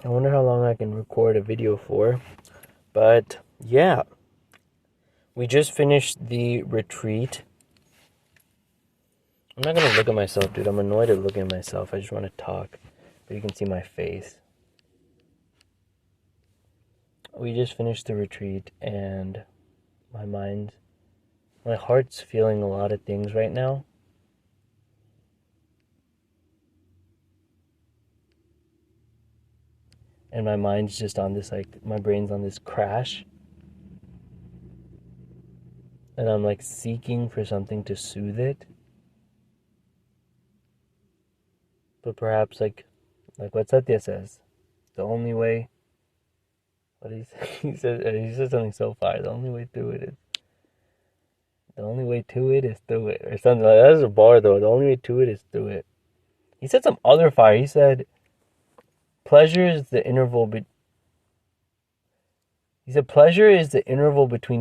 I wonder how long I can record a video for. But yeah, we just finished the retreat. I'm not gonna look at myself, dude. I'm annoyed at looking at myself. I just want to talk, but you can see my face. We just finished the retreat, and my heart's feeling a lot of things right now. And my mind's just on this, my brain's on this crash. And I'm seeking for something to soothe it. But perhaps what Satya says, the only way, what he said something so fire, the only way to it is through it, or something like that. That's a bar though. The only way to it is through it. He said some other fire. He said, pleasure is the interval between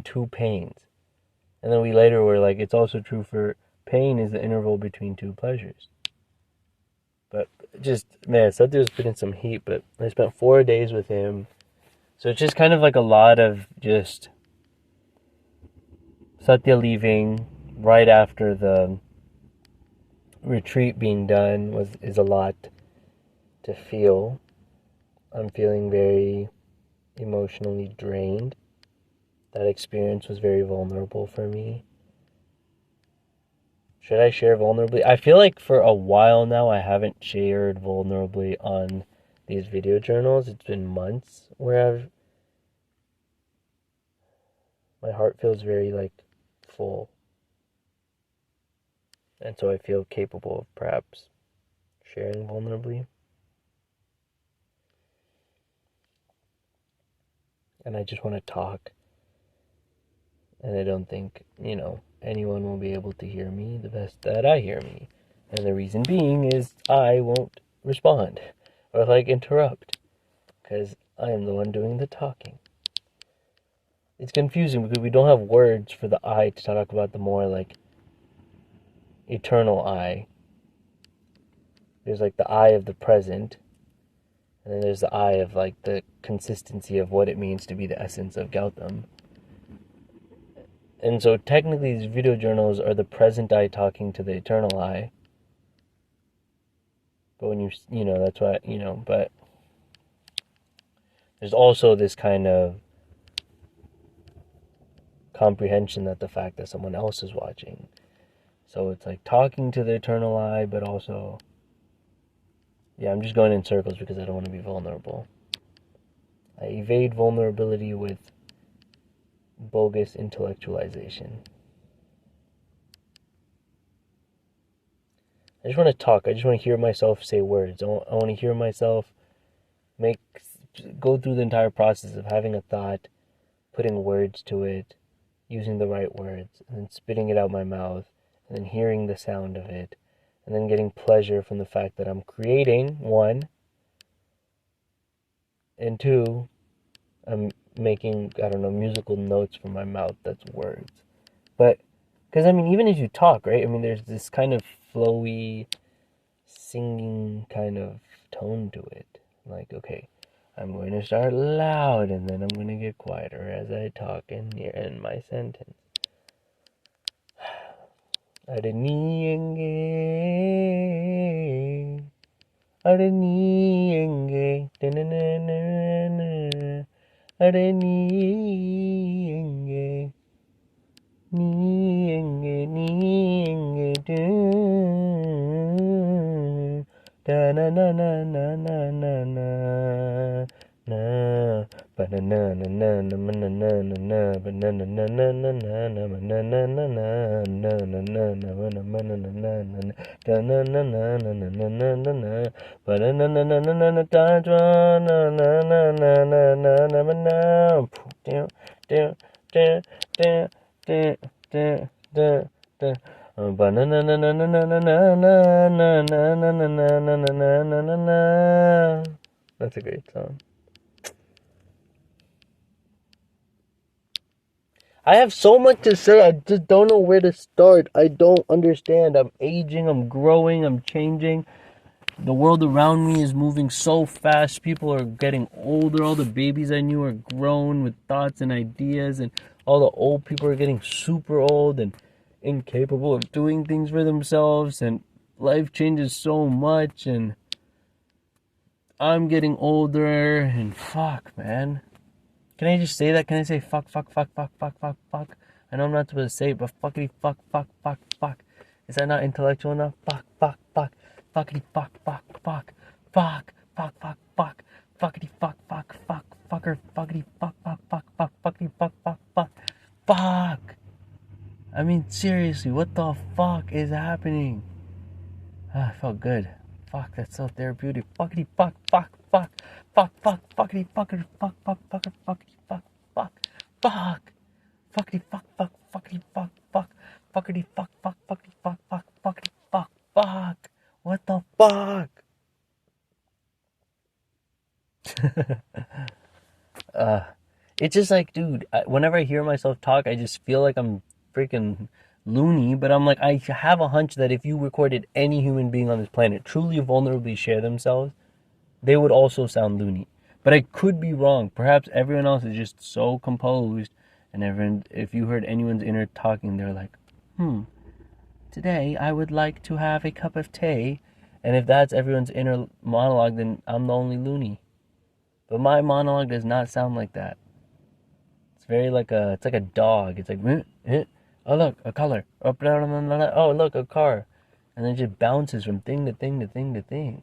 two pains. And then we later were like, it's also true for pain is the interval between two pleasures. But just, man, Satya was putting some heat, but I spent 4 days with him. So it's just kind of a lot of just Satya leaving right after the retreat being done is a lot to feel. I'm feeling very emotionally drained. That experience was very vulnerable for me. Should I share vulnerably? I feel like for a while now I haven't shared vulnerably on these video journals. It's been months where my heart feels very full. And so I feel capable of perhaps sharing vulnerably. And I just want to talk. And I don't think, anyone will be able to hear me the best that I hear me. And the reason being is I won't respond or interrupt, because I am the one doing the talking. It's confusing because we don't have words for the I to talk about the more eternal I. There's the I of the present, and then there's the I of the consistency of what it means to be the essence of Gautam. And so technically these video journals are the present I talking to the eternal I. But when that's why, but there's also this kind of comprehension that the fact that someone else is watching. So it's talking to the eternal I, but also, yeah, I'm just going in circles because I don't want to be vulnerable. I evade vulnerability with bogus intellectualization. I just want to talk. I just want to hear myself say words. I want to hear myself go through the entire process of having a thought, putting words to it, using the right words, and then spitting it out my mouth, and then hearing the sound of it, and then getting pleasure from the fact that I'm creating, one, and two, I'm making, musical notes from my mouth that's words. But, because, even as you talk, right, there's this kind of flowy, singing kind of tone to it. Okay, I'm going to start loud, and then I'm going to get quieter as I talk and end my sentence. Adeniyenge, adeniyenge, adeniyenge, niyenge, da na na na na na na na na banana na na na na na na na banana na na na na na na na na na na na na na banana na na na na da na na na na na na na na na banana na na na na na da na na na na na na na na down down down down down down down down. Banana na na na na na na na na na na na na na na na na. That's a great song. I have so much to say. I just don't know where to start. I don't understand. I'm aging. I'm growing. I'm changing. The world around me is moving so fast. People are getting older. All the babies I knew are grown with thoughts and ideas, and all the old people are getting super old and incapable of doing things for themselves, and life changes so much, and I'm getting older, and fuck, man. Can I just say that? Can I say fuck, fuck, fuck, fuck, fuck, fuck, fuck? I know I'm not supposed to say it, but fuckity fuck, fuck, fuck, fuck. Is that not intellectual enough? Fuck, fuck, fuck. Fuckity fuck, fuck, fuck. Fuck, fuck, fuck, fuck. Fuckity fuck, fuck, fuck. Fucker, fuckity fuck, fuck, fuck, fuck. Fuckity fuck, fuck, fuck. Fuck. I mean, seriously, what the fuck is happening? I felt good. Fuck, that's so therapeutic. Fuckity fuck, fuck, fuck. Fuck, fuck, fuckity fuckity fuck, fuck, fucker, fuckity fuck, fuck. Fuck. Fuckity fuck, fuck, fuckity fuck, fuck. Fuckity fuck, fuck, fuckity fuck, fuck, fuckity fuck, fuck. What the fuck? It's just like, dude, whenever I hear myself talk, I just feel like I'm freaking loony, but I'm like, I have a hunch that if you recorded any human being on this planet truly vulnerably share themselves, they would also sound loony. But I could be wrong. Perhaps everyone else is just so composed, and everyone, if you heard anyone's inner talking, they're like, today I would like to have a cup of tea. And if that's everyone's inner monologue, then I'm the only loony. But my monologue does not sound like that. It's very like it's like a dog. It's like, oh look, a color. Oh look, a car. And then it just bounces from thing to thing to thing to thing.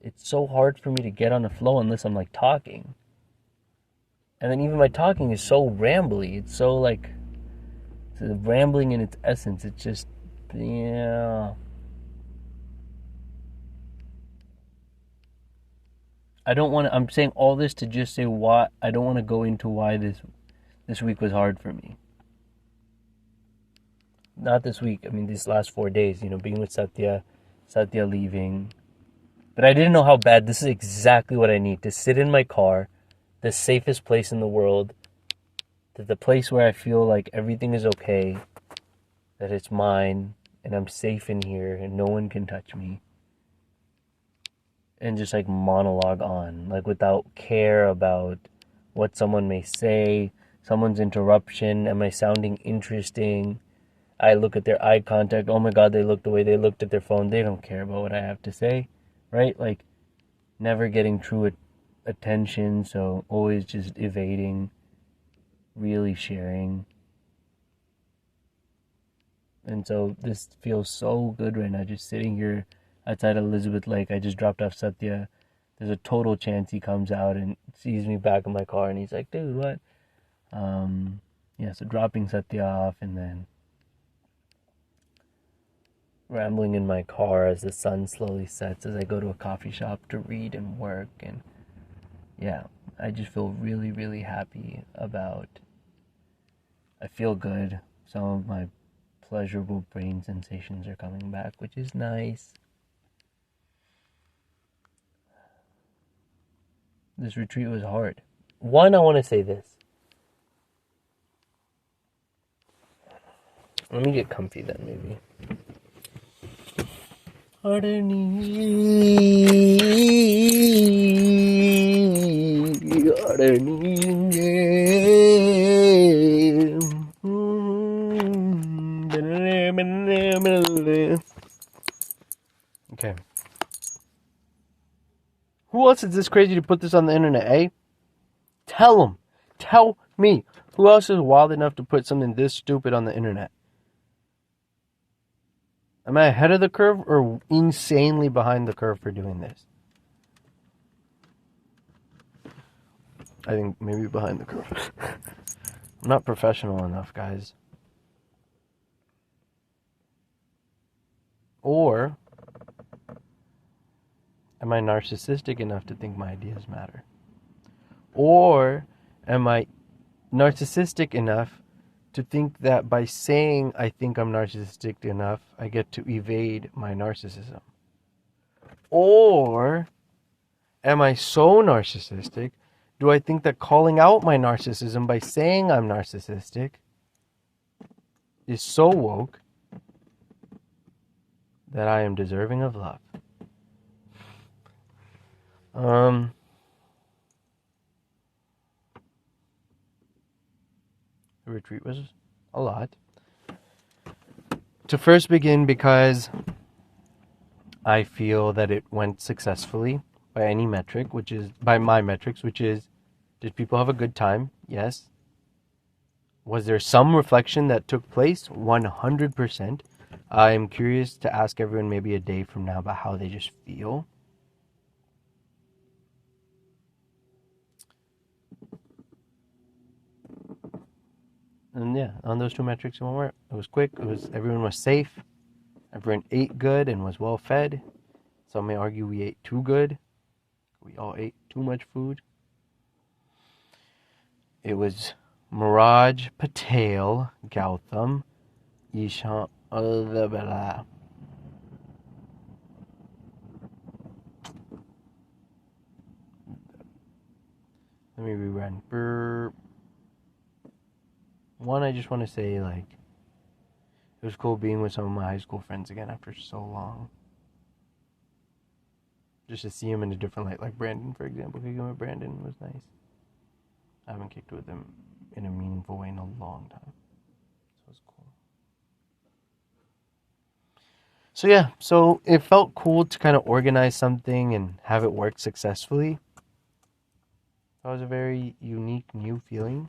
It's so hard for me to get on a flow unless I'm like talking. And then even my talking is so rambly. It's so like, it's rambling in its essence. It's just, yeah. I don't want to, I'm saying all this to just say why, I don't want to go into why this week was hard for me. Not this week, I mean these last 4 days, being with Satya leaving. But I didn't know how bad, this is exactly what I need, to sit in my car, the safest place in the world, the place where I feel like everything is okay, that it's mine, and I'm safe in here, and no one can touch me. And just like monologue on, like without care about what someone may say, someone's interruption, am I sounding interesting? I look at their eye contact, oh my god, they looked away, they looked at their phone, they don't care about what I have to say, right? Like, never getting true attention, so always just evading, really sharing. And so this feels so good right now, just sitting here outside Elizabeth Lake. I just dropped off Satya. There's a total chance he comes out and sees me back in my car, and he's like, dude, what? So dropping Satya off, and then rambling in my car as the sun slowly sets as I go to a coffee shop to read and work. And yeah, I just feel really, really happy about, I feel good. Some of my pleasurable brain sensations are coming back, which is nice. This retreat was hard. One, I want to say this. Let me get comfy then, maybe. Okay. Who else is this crazy to put this on the internet, eh? Tell them. Tell me. Who else is wild enough to put something this stupid on the internet? Am I ahead of the curve or insanely behind the curve for doing this? I think maybe behind the curve. I'm not professional enough, guys. Or am I narcissistic enough to think my ideas matter? Or am I narcissistic enough to think that by saying I think I'm narcissistic enough, I get to evade my narcissism? Or am I so narcissistic, do I think that calling out my narcissism by saying I'm narcissistic is so woke that I am deserving of love? The retreat was a lot. To first begin, because I feel that it went successfully by any metric, which is by my metrics, which is, did people have a good time? Yes. Was there some reflection that took place? 100%. I'm curious to ask everyone maybe a day from now about how they just feel. And yeah, on those two metrics, it was quick. Everyone was safe. Everyone ate good and was well fed. Some may argue we ate too good. We all ate too much food. It was Miraj Patel Gautam Ishan. Let me rerun. One, I just want to say, like, it was cool being with some of my high school friends again after so long. Just to see him in a different light, like Brandon, for example. Kicking with Brandon was nice. I haven't kicked with him in a meaningful way in a long time. So it was cool. So yeah, so it felt cool to kind of organize something and have it work successfully. That was a very unique, new feeling.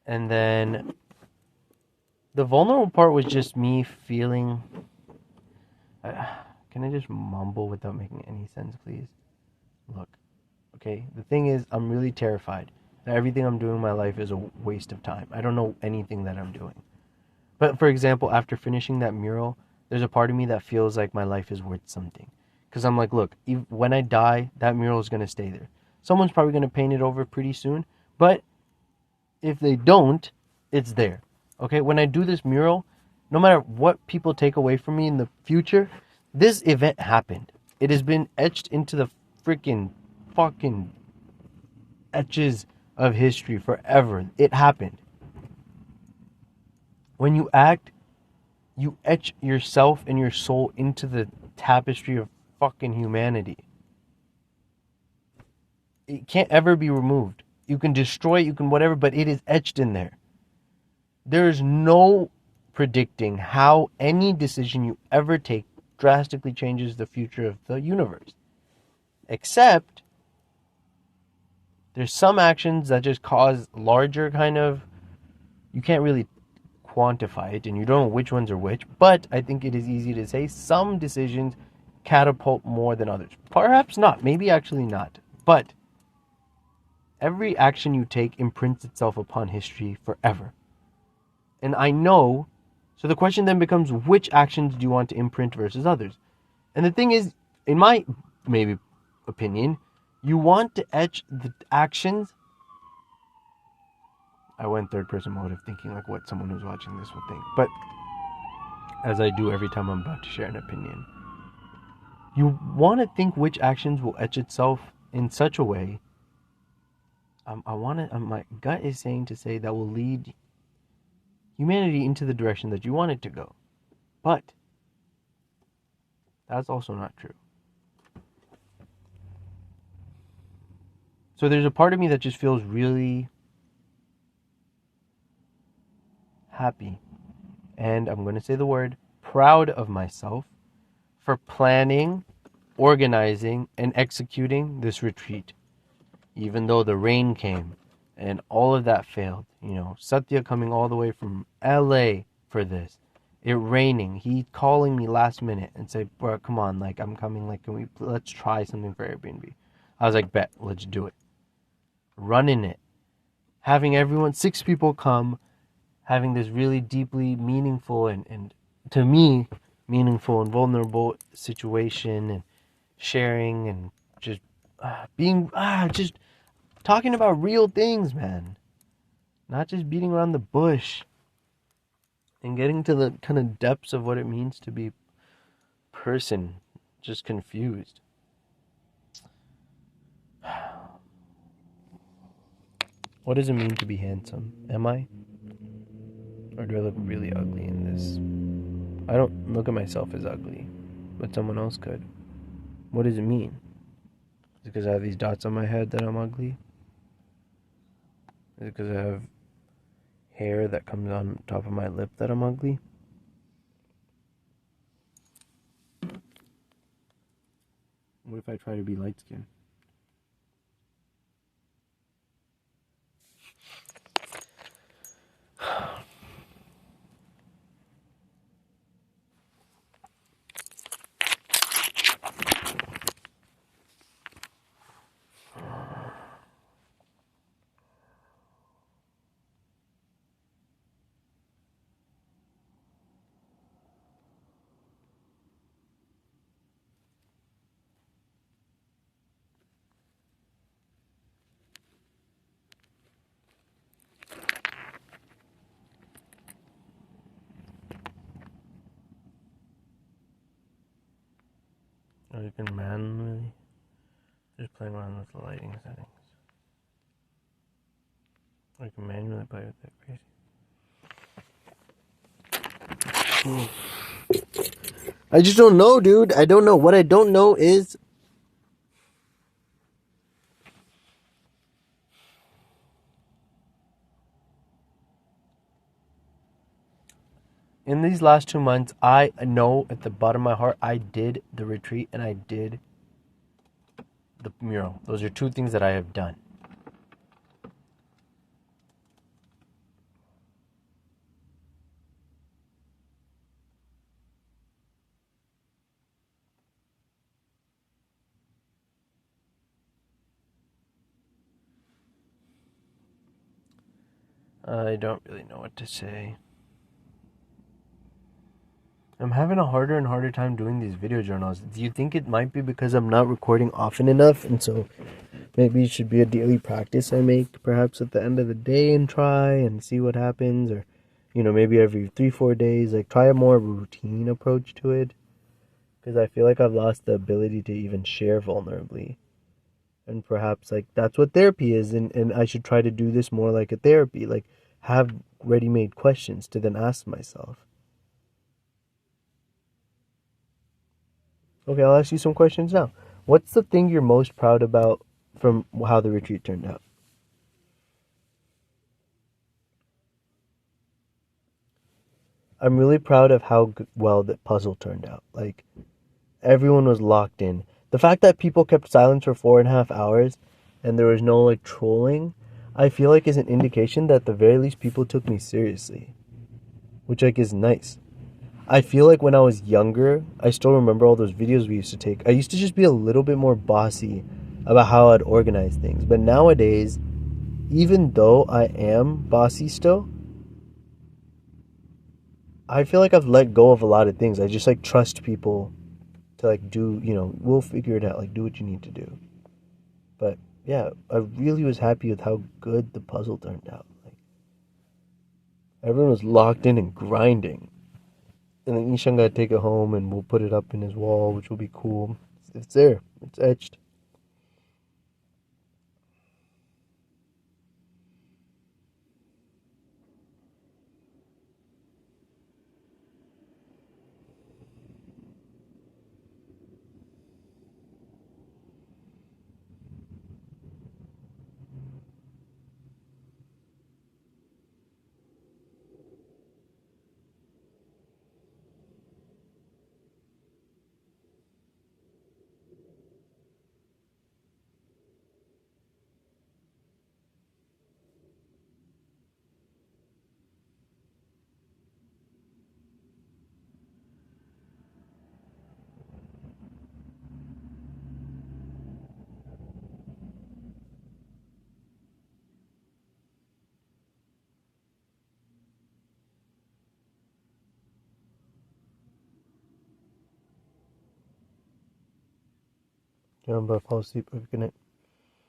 And then the vulnerable part was just me feeling... can I just mumble without making any sense, please? Look, okay, the thing is, I'm really terrified that everything I'm doing in my life is a waste of time. I don't know anything that I'm doing. But for example, after finishing that mural, there's a part of me that feels like my life is worth something. Because I'm like, look, when I die, that mural is going to stay there. Someone's probably going to paint it over pretty soon. But if they don't, it's there. Okay, when I do this mural, no matter what people take away from me in the future, this event happened. It has been etched into the freaking fucking etches of history forever. It happened. When you act, you etch yourself and your soul into the tapestry of fucking humanity. It can't ever be removed. You can destroy it, you can whatever, but it is etched in there. There is no predicting how any decision you ever take drastically changes the future of the universe. Except there's some actions that just cause larger kind of... You can't really quantify it, and you don't know which ones are which, but I think it is easy to say some decisions catapult more than others. Perhaps not, maybe actually not, but every action you take imprints itself upon history forever. And I know, so the question then becomes, which actions do you want to imprint versus others? And the thing is, in my maybe opinion, you want to etch the actions... I went third person mode of thinking like what someone who's watching this will think. But as I do every time I'm about to share an opinion, you want to think which actions will etch itself in such a way. My gut is saying to say that will lead humanity into the direction that you want it to go. But that's also not true. So there's a part of me that just feels really happy, and I'm going to say the word, proud of myself for planning, organizing, and executing this retreat. Even though the rain came and all of that failed. You know, Satya coming all the way from LA for this. It raining. He calling me last minute and say, bro, come on, like, I'm coming, like, let's try something for Airbnb. I was like, bet, let's do it. Running it. Having everyone, 6 people come, having this really deeply meaningful and to me, meaningful and vulnerable situation, and sharing and just being, just talking about real things, man. Not just beating around the bush. And getting to the kind of depths of what it means to be person, just confused. What does it mean to be handsome? Am I? Or do I look really ugly in this? I don't look at myself as ugly, but someone else could. What does it mean? Is it because I have these dots on my head that I'm ugly? Is it because I have hair that comes on top of my lip that I'm ugly? What if I try to be light skinned? Or you can manually just play around with the lighting settings. Or you can manually play with it crazy. I just don't know, dude. I don't know. What I don't know is in these last 2 months, I know at the bottom of my heart I did the retreat and I did the mural. Those are two things that I have done. I don't really know what to say. I'm having a harder and harder time doing these video journals. Do you think it might be because I'm not recording often enough, and so maybe it should be a daily practice I make perhaps at the end of the day and try and see what happens, or maybe every 3-4 days, like try a more routine approach to it, because I feel like I've lost the ability to even share vulnerably. And perhaps like that's what therapy is, and I should try to do this more like a therapy, like have ready-made questions to then ask myself. Okay, I'll ask you some questions now. What's the thing you're most proud about from how the retreat turned out? I'm really proud of how well the puzzle turned out. Like, everyone was locked in. The fact that people kept silence for 4.5 hours and there was no like trolling, I feel like is an indication that at the very least people took me seriously, which like is nice. I feel like when I was younger, I still remember all those videos we used to take. I used to just be a little bit more bossy about how I'd organize things. But nowadays, even though I am bossy still, I feel like I've let go of a lot of things. I just like trust people to like do, we'll figure it out, like do what you need to do. But yeah, I really was happy with how good the puzzle turned out. Like everyone was locked in and grinding. And then Ishan got to take it home and we'll put it up in his wall, which will be cool. It's there. It's etched. Yeah, I'm about to fall asleep. Good night.